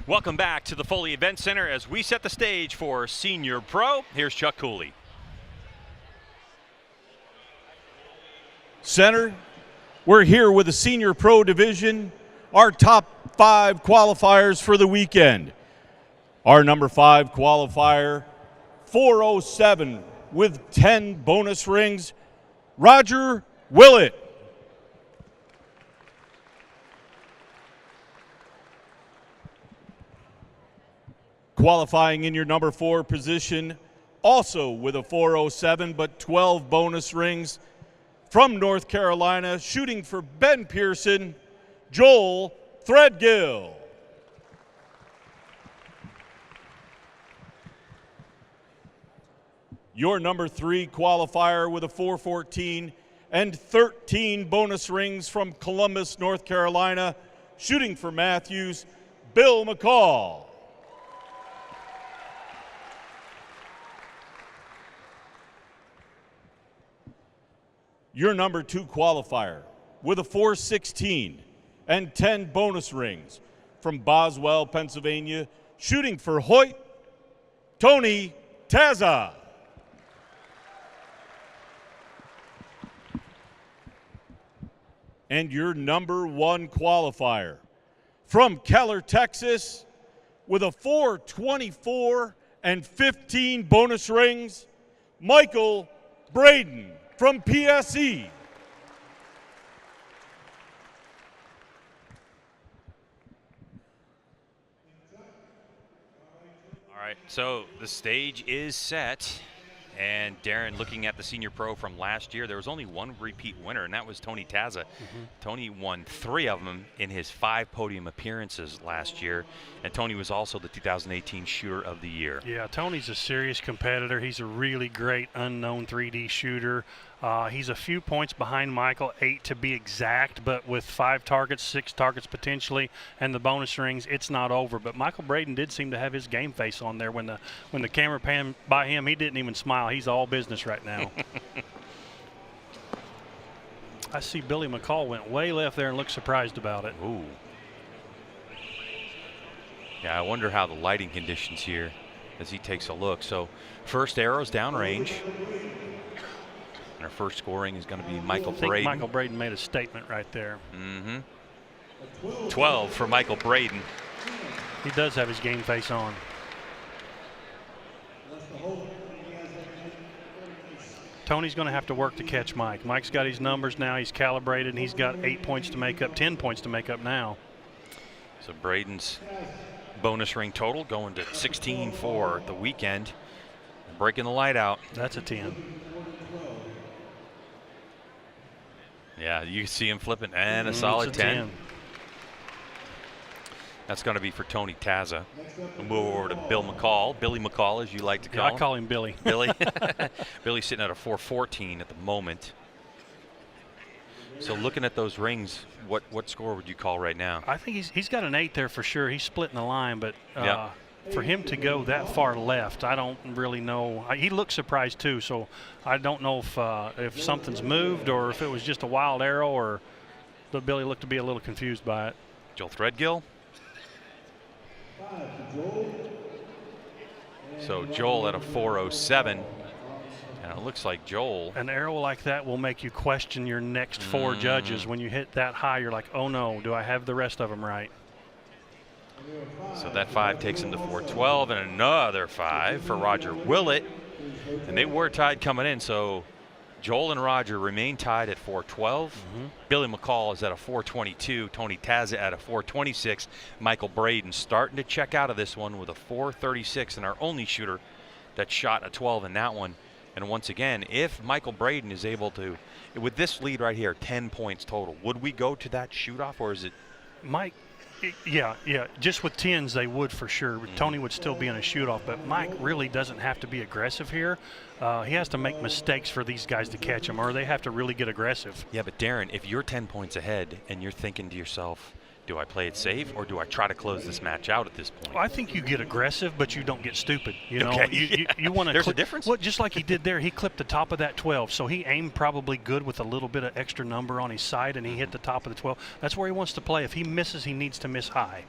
Welcome back to the Foley Event Center as we set the stage for Senior Pro. Here's Chuck Cooley. Center, we're here with the Senior Pro Division, our top 5 qualifiers for the weekend. Our number 5 qualifier, 407 with 10 bonus rings, Rodger Willett. Qualifying in your number 4 position, also with a 407 but 12 bonus rings, from North Carolina, shooting for Ben Pearson, Joel Threadgill. Your number 3 qualifier with a 414 and 13 bonus rings, from Columbus, North Carolina, shooting for Matthews, Bill McCall. Your number 2 qualifier with a 416 and 10 bonus rings, from Boswell, Pennsylvania, shooting for Hoyt, Tony Tazza. And your number 1 qualifier from Keller, Texas, with a 424 and 15 bonus rings, Michael Braden from PSE. All right, so the stage is set. And Darren, looking at the Senior Pro from last year, there was only one repeat winner, and that was Tony Tazza. Tony won 3 of them in his 5 podium appearances last year, and Tony was also the 2018 Shooter of the Year. Yeah, Tony's a serious competitor. He's a really great unknown 3D shooter. He's a few points behind Michael, 8 to be exact, but with 5 targets, 6 targets potentially, and the bonus rings, it's not over. But Michael Braden did seem to have his game face on there. When the camera panned by him, he didn't even smile. He's all business right now. I see Billy McCall went way left there and looked surprised about it. Ooh. Yeah, I wonder how the lighting conditions here as he takes a look. So first arrow's downrange. And our first scoring is going to be Michael Braden. I think Michael Braden made a statement right there. 12 for Michael Braden. He does have his game face on. Tony's going to have to work to catch Mike. Mike's got his numbers now. He's calibrated, and he's got 8 points to make up, 10 points to make up now. So Braden's bonus ring total going to 16 for the weekend. Breaking the light out. That's a 10. Yeah, you see him flipping, and a solid 10. That's going to be for Tony Tazza. We'll move over to Bill McCall. Billy McCall, as you like to call him. I call him Billy. Billy. Billy's sitting at a 414 at the moment. So looking at those rings, what score would you call right now? I think he's got an 8 there for sure. He's splitting the line, but Yep. For him to go that far left, I don't really know. He looked surprised too, so I don't know if something's moved or if it was just a wild arrow, or but Billy looked to be a little confused by it. Joel Threadgill. So Joel at a 407. And it looks like Joel. An arrow like that will make you question your next 4 judges. When you hit that high, you're like, oh no, do I have the rest of them right? So that 5 takes him to 412, and another 5 for Rodger Willett. And they were tied coming in, so Joel and Rodger remain tied at 412. Billy McCall is at a 422. Tony Tazza at a 426. Michael Braden starting to check out of this one with a 436, and our only shooter that shot a 12 in that one. And once again, if Michael Braden is able to, with this lead right here, 10 points total, would we go to that shoot-off, or is it? Mike, yeah. Just with 10s, they would for sure. Tony would still be in a shoot-off, but Mike really doesn't have to be aggressive here. He has to make mistakes for these guys to catch him, or they have to really get aggressive. Yeah, but Darren, if you're 10 points ahead and you're thinking to yourself, do I play it safe or do I try to close this match out at this point? Well, I think you get aggressive, but you don't get stupid. You know, Okay, you want to. There's a difference? Well, just like he did there, he clipped the top of that 12, so he aimed probably good with a little bit of extra number on his side, and he hit the top of the 12. That's where he wants to play. If he misses, he needs to miss high.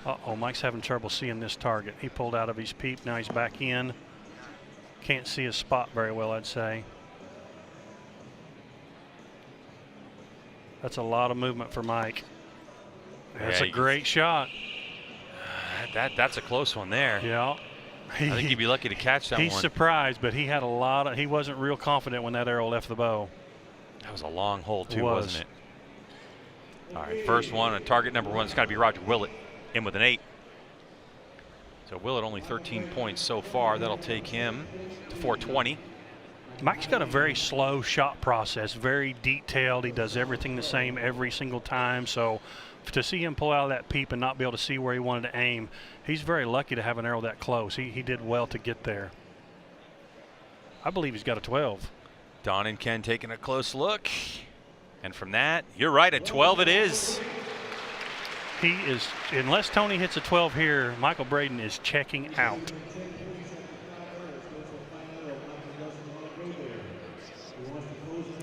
Uh-oh, Mike's having trouble seeing this target. He pulled out of his peep. Now he's back in. Can't see his spot very well, I'd say. That's a lot of movement for Mike. That's a great shot. That's a close one there. Yeah. I think he'd be lucky to catch that one. He's surprised, but he had a lot of, he wasn't real confident when that arrow left the bow. That was a long hole too, wasn't it? All right, first one on target number 1. It's got to be Rodger Willett in with an 8. So Willett only 13 points so far. That'll take him to 420. Mike's got a very slow shot process, very detailed. He does everything the same every single time. So to see him pull out of that peep and not be able to see where he wanted to aim, he's very lucky to have an arrow that close. He did well to get there. I believe he's got a 12. Don and Ken taking a close look. And from that, you're right, a 12 it is. He is, unless Tony hits a 12 here, Michael Braden is checking out.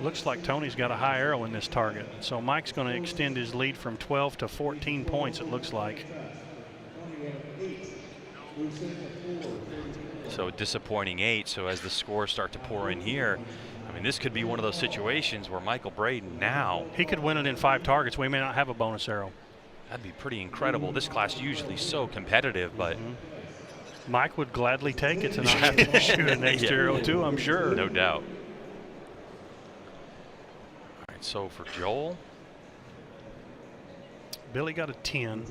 Looks like Tony's got a high arrow in this target. So Mike's going to extend his lead from 12 to 14 points, it looks like. So a disappointing 8. So as the scores start to pour in here, I mean, this could be one of those situations where Michael Braden now. He could win it in 5 targets. We may not have a bonus arrow. That'd be pretty incredible. This class usually so competitive, but. Mike would gladly take it tonight to shoot an next arrow too, I'm sure. No doubt. All right, so for Joel. Billy got a 10.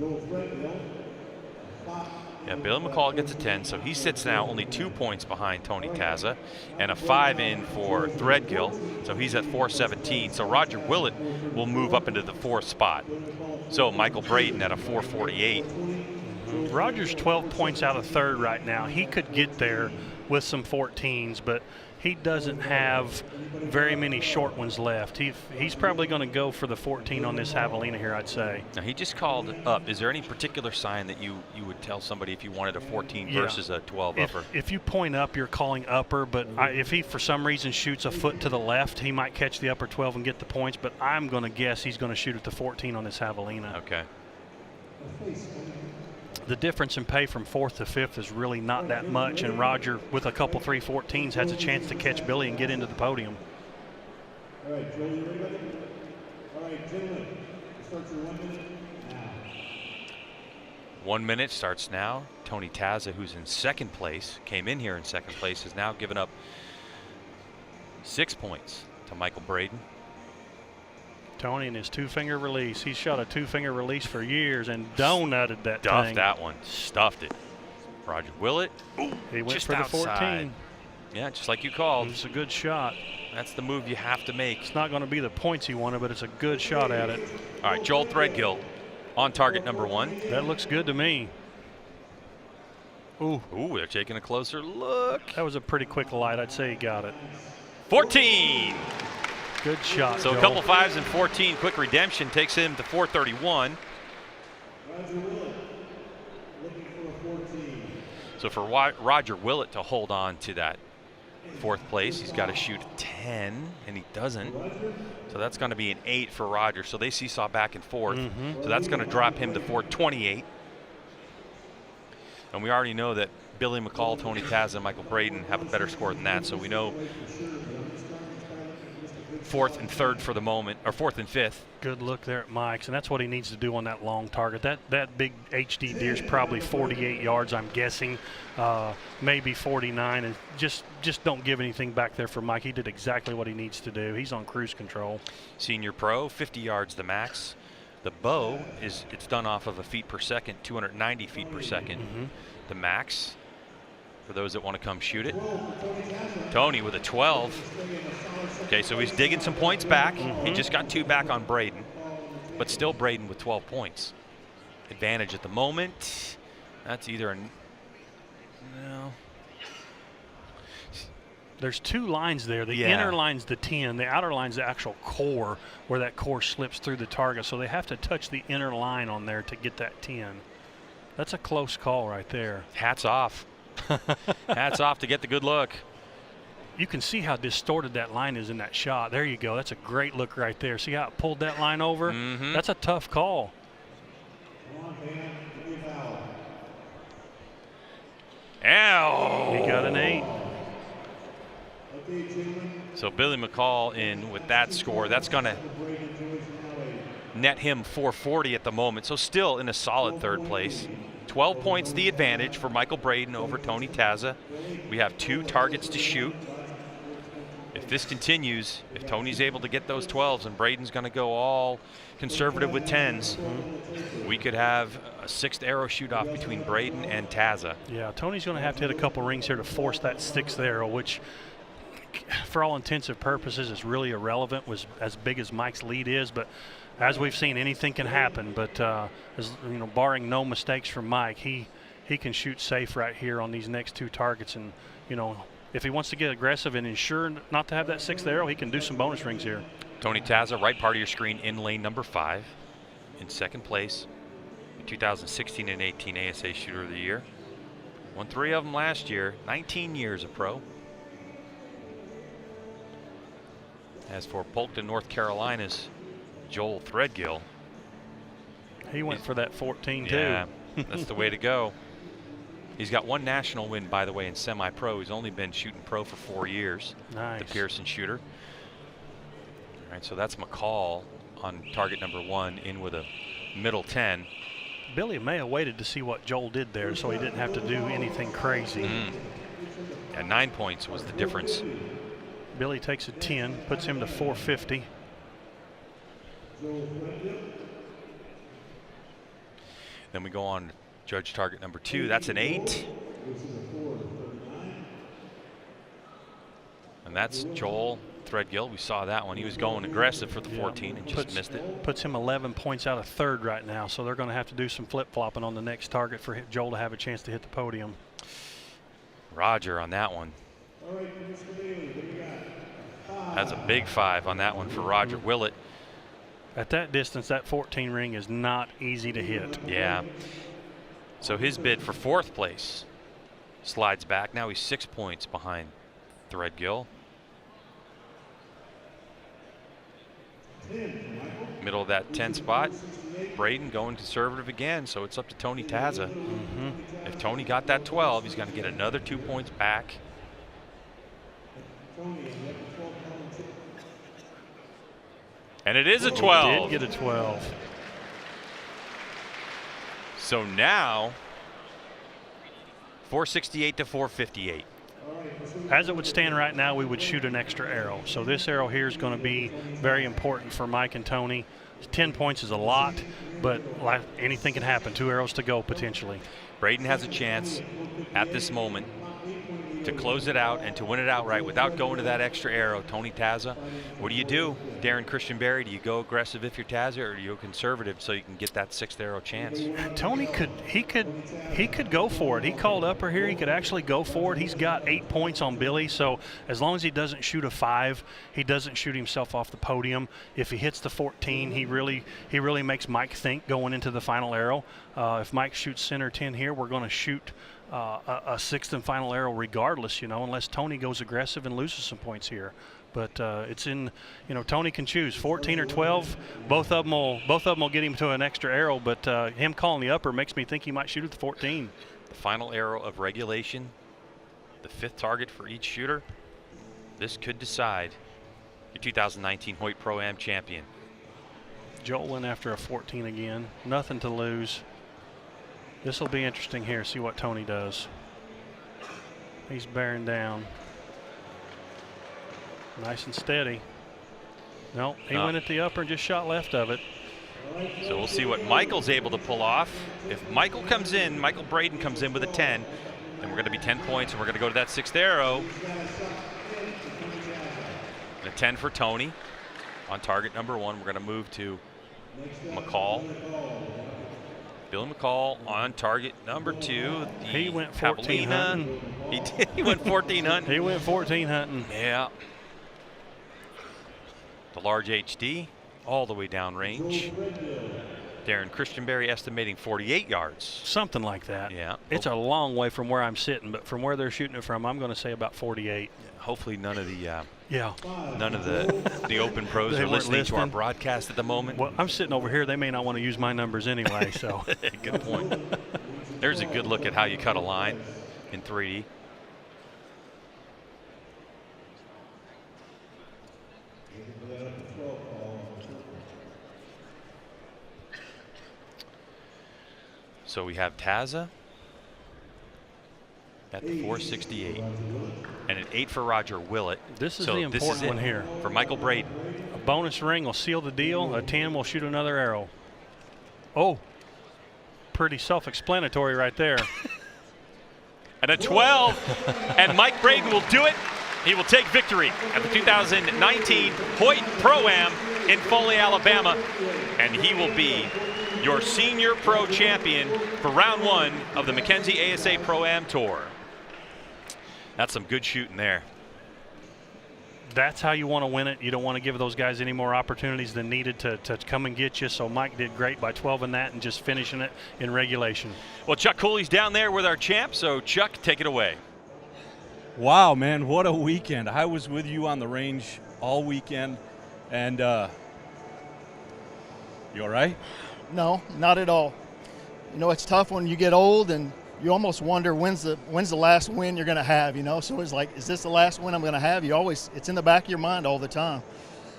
Yeah, Billy McCall gets a 10, so he sits now only 2 points behind Tony Tazza, and a 5 in for Threadgill, so he's at 417. So Rodger Willett will move up into the 4th spot. So Michael Braden at a 448. Rodger's 12 points out of 3rd right now. He could get there with some 14s, but he doesn't have very many short ones left. He's probably going to go for the 14 on this javelina here, I'd say. Now, he just called up. Is there any particular sign that you would tell somebody if you wanted a 14 versus a 12 upper? If you point up, you're calling upper, but if he for some reason shoots a foot to the left, he might catch the upper 12 and get the points, but I'm going to guess he's going to shoot at the 14 on this javelina. Okay. The difference in pay from 4th to 5th is really not that much, and Rodger, with a couple 314s, has a chance to catch Billy and get into the podium. All right, Joel, you ready? All right, gentlemen, start your 1 minute now. 1 minute starts now. Tony Tazza, who's in 2nd place, came in here in 2nd place, has now given up 6 points to Michael Braden. Tony and his 2-finger release. He's shot a 2-finger release for years and donutted that Stuffed thing. that one. Stuffed it. Rodger Willett. He went just for the outside. 14. Yeah, just like you called. It's a good shot. That's the move you have to make. It's not going to be the points he wanted, but it's a good shot at it. All right, Joel Threadgill on target number 1. That looks good to me. Ooh, they're taking a closer look. that was a pretty quick light. I'd say he got it. 14. Good shot, So Joel. a couple 5s and 14. Quick redemption takes him to 431. Rodger Willett, looking for a 14. So for Rodger Willett to hold on to that 4th place, he's got to shoot a 10, and he doesn't. So that's going to be an 8 for Rodger. So they seesaw back and forth. So that's going to drop him to 428. And we already know that Billy McCall, Tony Tazza, and Michael Braden have a better score than that. So we know 4th and 3rd for the moment, or 4th and 5th. Good look there at Mike's, and that's what he needs to do on that long target. That big HD deer's probably 48 yards, I'm guessing, maybe 49, and just don't give anything back there for Mike. He did exactly what he needs to do. He's on cruise control. Senior pro, 50 yards the max. The bow it's done off of a feet per second, 290 feet per second. The max, for those that want to come shoot it. Tony with a 12. Okay, so he's digging some points back. He just got 2 back on Braden, but still Braden with 12 points. Advantage at the moment. That's either a no. There's 2 lines there. The Yeah. inner line's the 10. The outer line's the actual core where that core slips through the target. So they have to touch the inner line on there to get that 10. That's a close call right there. Hats off. Hats off to get the good look. You can see how distorted that line is in that shot. There you go. That's a great look right there. See how it pulled that line over? That's a tough call. Come on, man, give out. Ow! He got an 8. Okay, gentlemen. So Billy McCall in with that score. That's going to net him 440 at the moment. So still in a solid third place. 12 points the advantage for Michael Braden over Tony Tazza. We have 2 targets to shoot. If this continues, if Tony's able to get those 12s and Braden's going to go all conservative with 10s, we could have a 6th arrow shoot off between Braden and Tazza. Yeah, Tony's going to have to hit a couple rings here to force that 6th arrow, which for all intents and purposes is really irrelevant, was as big as Mike's lead is. But as we've seen, anything can happen. But as, you know, barring no mistakes from Mike, he can shoot safe right here on these next 2 targets. And, you know, if he wants to get aggressive and ensure not to have that 6th arrow, he can do some bonus rings here. Tony Tazza, right part of your screen, in lane number 5, in 2nd place, 2016 and 18 ASA Shooter of the Year. Won 3 of them last year. 19 years of pro. As for Polkton, North Carolina's Joel Threadgill, He went for that 14 too. yeah, that's the way to go. He's got 1 national win, by the way, in semi-pro. He's only been shooting pro for 4 years. Nice. The Pearson shooter. All right, so that's McCall on target number 1 in with a middle 10. Billy may have waited to see what Joel did there so he didn't have to do anything crazy. And 9 points was the difference. Billy takes a 10, puts him to 450. Then we go on to judge target number 2. That's an 8. And that's Joel Threadgill. We saw that one. He was going aggressive for the 14 and just missed it. Puts him 11 points out of 3rd right now, so they're going to have to do some flip-flopping on the next target for Joel to have a chance to hit the podium. Rodger on that one. That's a big 5 on that one for Rodger. Willett. At that distance, that 14 ring is not easy to hit. Yeah. So his bid for 4th place slides back. Now he's 6 points behind Threadgill. Middle of that 10 spot. Braden going conservative again, so it's up to Tony Tazza. If Tony got that 12, he's going to get another 2 points back. And it is a 12. Did get a 12. So now 468 to 458. As it would stand right now, we would shoot an extra arrow. So this arrow here is going to be very important for Mike and Tony. 10 points is a lot, but like anything can happen. 2 arrows to go potentially. Braden has a chance at this moment to close it out and to win it outright without going to that extra arrow. Tony Tazza, what do you do? Darren Christian Berry, do you go aggressive if you're Tazza, or do you go conservative so you can get that 6th arrow chance? Tony could go for it. He called upper here. He could actually go for it. He's got 8 points on Billy, so as long as he doesn't shoot a 5, he doesn't shoot himself off the podium. If he hits the 14, he really makes Mike think going into the final arrow. If Mike shoots center 10 here, we're going to shoot a 6th and final arrow regardless, you know, unless Tony goes aggressive and loses some points here. But it's in, you know, Tony can choose 14 or 12. Both of them will get him to an extra arrow. But him calling the upper makes me think he might shoot at the 14. The final arrow of regulation, the 5th target for each shooter. This could decide your 2019 Hoyt Pro-Am champion. Joel went after a 14 again. Nothing to lose. This will be interesting here. See what Tony does. He's bearing down. Nice and steady. No, he went at the upper and just shot left of it. So we'll see what Michael's able to pull off. If Michael comes in, Michael Braden comes in with a 10, then we're going to be 10 points, and we're going to go to that 6th arrow. And a 10 for Tony on target number 1. We're going to move to McCall. Billy McCall on target number 2. He went 14 hunting. He did. He went 14 hunting. He went 14 hunting. Yeah. The large HD, all the way down range. Darren Christianberry estimating 48 yards. Something like that. Yeah. It's a long way from where I'm sitting, but from where they're shooting it from, I'm going to say about 48. Hopefully none of the none of the open pros are listening to our broadcast at the moment. Well, I'm sitting over here. They may not want to use my numbers anyway, so. Good point. There's a good look at how you cut a line. in 3D. So we have Tazza at the 468 and an 8 for Rodger Willett. This is so the important one here. For Michael Braden. A bonus ring will seal the deal. A 10 will shoot another arrow. Oh, pretty self-explanatory right there. And a 12, and Mike Braden will do it. He will take victory at the 2019 Hoyt Pro-Am in Foley, Alabama, and he will be your senior pro champion for round 1 of the Mackenzie ASA Pro-Am Tour. That's some good shooting there. That's how you want to win it. You don't want to give those guys any more opportunities than needed to come and get you. So Mike did great by 12 in that and just finishing it in regulation. Well, Chuck Cooley's down there with our champ, so Chuck, take it away. Wow, man, what a weekend. I was with you on the range all weekend, and you all right? No, not at all. You know, it's tough when you get old and you almost wonder when's the last win you're going to have, you know? So it's like, is this the last win I'm going to have? It's in the back of your mind all the time.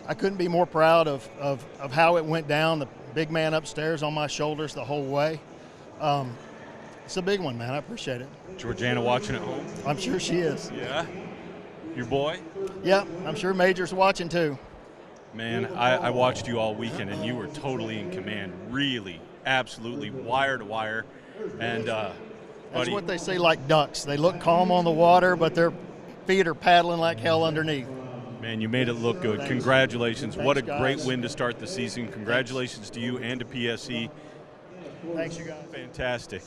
I couldn't be more proud of how it went down, the big man upstairs on my shoulders the whole way. It's a big one, man. I appreciate it. Georgiana watching at home? I'm sure she is. Yeah? Your boy? Yeah, I'm sure Major's watching too. Man, I watched you all weekend, and you were totally in command. Really, absolutely, wire to wire. And that's what they say, like ducks. They look calm on the water, but their feet are paddling like hell underneath. Man, you made it look good. Thanks. Congratulations. Thanks, what a guys. great win to start the season. Congratulations to you and to PSE. Thanks, you guys. Fantastic.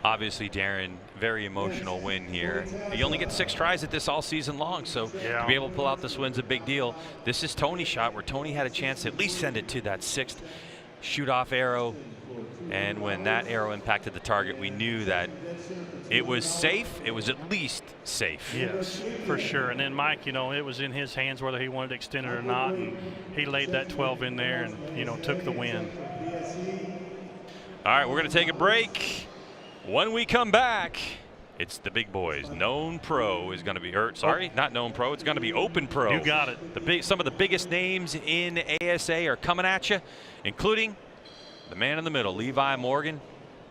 Obviously, Darren, very emotional win here. You only get 6 tries at this all season long, so to be able to pull out this win's a big deal. This is Tony's shot where Tony had a chance to at least send it to that 6th shoot-off arrow. And when that arrow impacted the target, we knew that it was safe. It was at least safe. Yes, for sure. And then Mike, you know, it was in his hands whether he wanted to extend it or not. And he laid that 12 in there and, you know, took the win. All right, we're going to take a break. When we come back, it's the big boys. Known Pro is going to be not Known Pro. It's going to be Open Pro. You got it. Some of the biggest names in ASA are coming at you, including the man in the middle, Levi Morgan,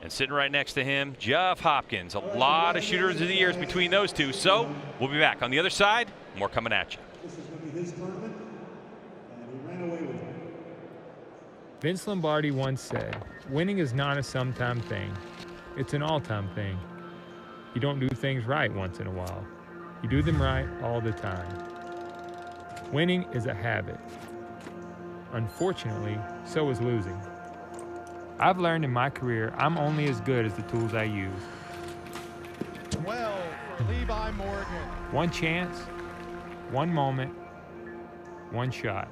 and sitting right next to him, Jeff Hopkins. A lot of shooters of the years between those two. So we'll be back on the other side. More coming at you. This is going to be his tournament, and he ran away with it. Vince Lombardi once said, winning is not a sometime thing. It's an all-time thing. You don't do things right once in a while. You do them right all the time. Winning is a habit. Unfortunately, so is losing. I've learned in my career I'm only as good as the tools I use. 12 for Levi Morgan. One chance, one moment, one shot.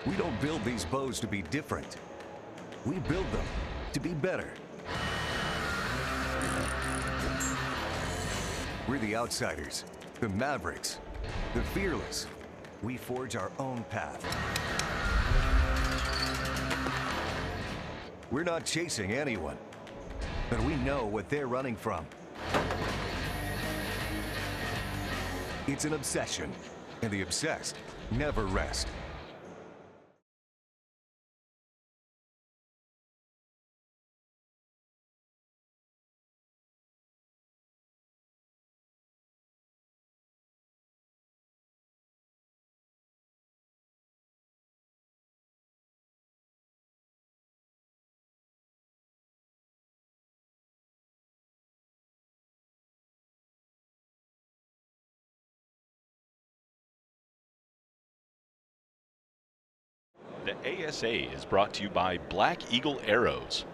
We don't build these bows to be different. We build them to be better. We're the outsiders, the mavericks, the fearless. We forge our own path. We're not chasing anyone, but we know what they're running from. It's an obsession, and the obsessed never rest. The ASA is brought to you by Black Eagle Arrows.